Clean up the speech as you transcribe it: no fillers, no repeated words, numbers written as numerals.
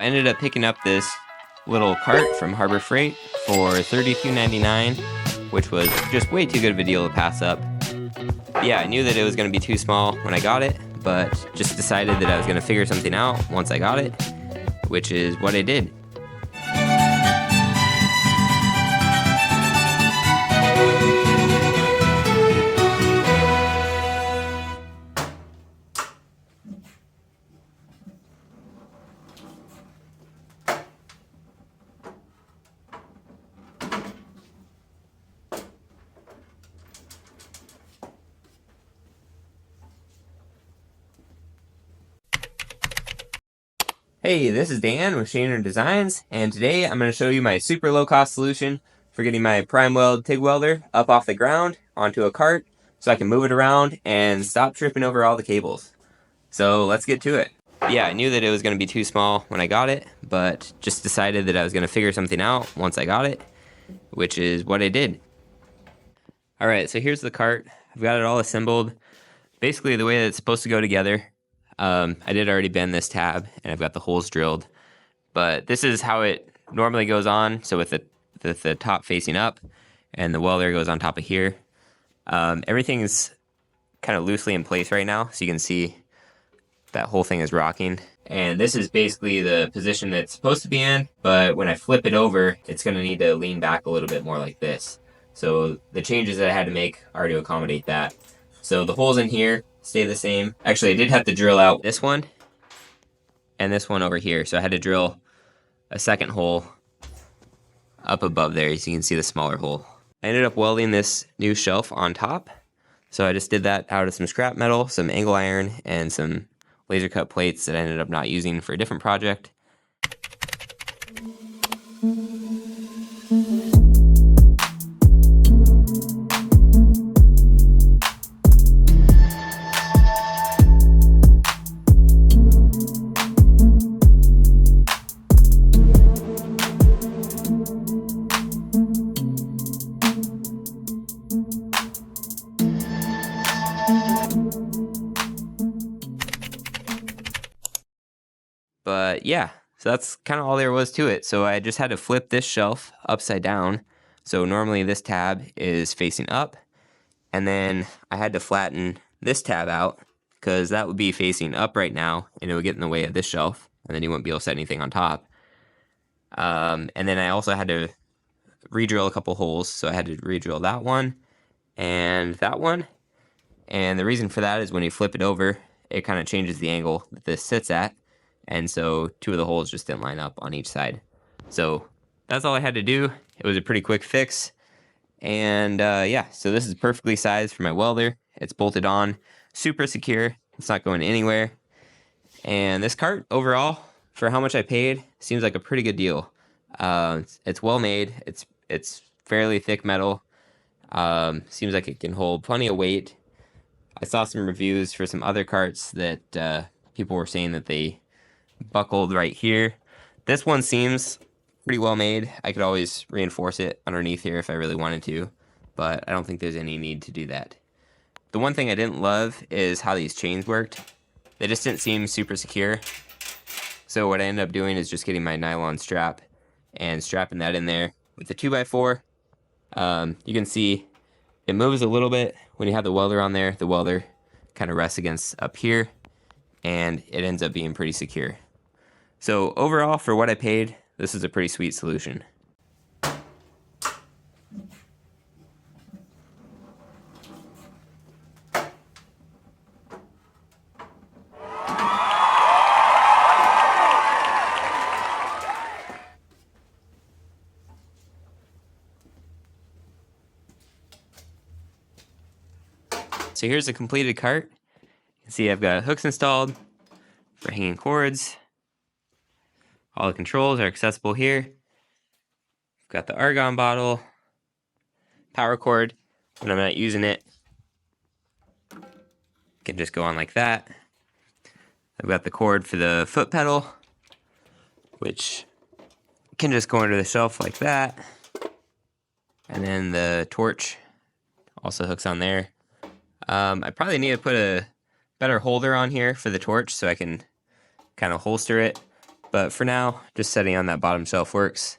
I ended up picking up this little cart from Harbor Freight for $32.99, which was just way too good of a deal to pass up. Yeah, I knew that it was going to be too small when I got it, but just decided that I was going to figure something out once I got it, which is what I did. Hey, this is Dan with Shaner Designs, and today I'm going to show you my super low cost solution for getting my prime weld TIG welder up off the ground onto a cart so I can move it around and stop tripping over all the cables. So let's get to it. Yeah, I knew that it was going to be too small when I got it, but just decided that I was going to figure something out once I got it, which is what I did. Alright, so here's the cart. I've got it all assembled basically the way that it's supposed to go together. I did already bend this tab and I've got the holes drilled, but this is how it normally goes on. So with the top facing up and the welder goes on top of here. Everything is kind of loosely in place right now, so you can see that whole thing is rocking. And this is basically the position that it's supposed to be in, but when I flip it over, it's going to need to lean back a little bit more like this. So the changes that I had to make are to accommodate that. So the holes in here stay the same. Actually, I did have to drill out this one and this one over here. So I had to drill a second hole up above there so you can see the smaller hole. I ended up welding this new shelf on top. So I just did that out of some scrap metal, some angle iron, and some laser cut plates that I ended up not using for a different project. But yeah, so that's kind of all there was to it. So I just had to flip this shelf upside down. So normally this tab is facing up, and then I had to flatten this tab out because that would be facing up right now and it would get in the way of this shelf, and then you wouldn't be able to set anything on top. And then I also had to re-drill a couple holes. So I had to re-drill that one and that one. And the reason for that is when you flip it over, it kind of changes the angle that this sits at. And so two of the holes just didn't line up on each side. So that's all I had to do. It was a pretty quick fix. And yeah, so this is perfectly sized for my welder. It's bolted on, super secure. It's not going anywhere. And this cart overall, for how much I paid, seems like a pretty good deal. It's well made. It's fairly thick metal. Seems like it can hold plenty of weight. I saw some reviews for some other carts that people were saying that they buckled right here. This one seems pretty well made. I could always reinforce it underneath here if I really wanted to, but I don't think there's any need to do that. The one thing I didn't love is how these chains worked. They just didn't seem super secure. So what I ended up doing is just getting my nylon strap and strapping that in there with the 2x4. You can see it moves a little bit when you have the welder on there. The welder kind of rests against up here, and it ends up being pretty secure. So overall, for what I paid, this is a pretty sweet solution. So here's the completed cart. You can see I've got hooks installed for hanging cords. All the controls are accessible here. I've got the argon bottle, power cord. When I'm not using it, can just go on like that. I've got the cord for the foot pedal, which can just go under the shelf like that. And then the torch also hooks on there. I probably need to put a better holder on here for the torch so I can kind of holster it. But for now, just setting on that bottom shelf works.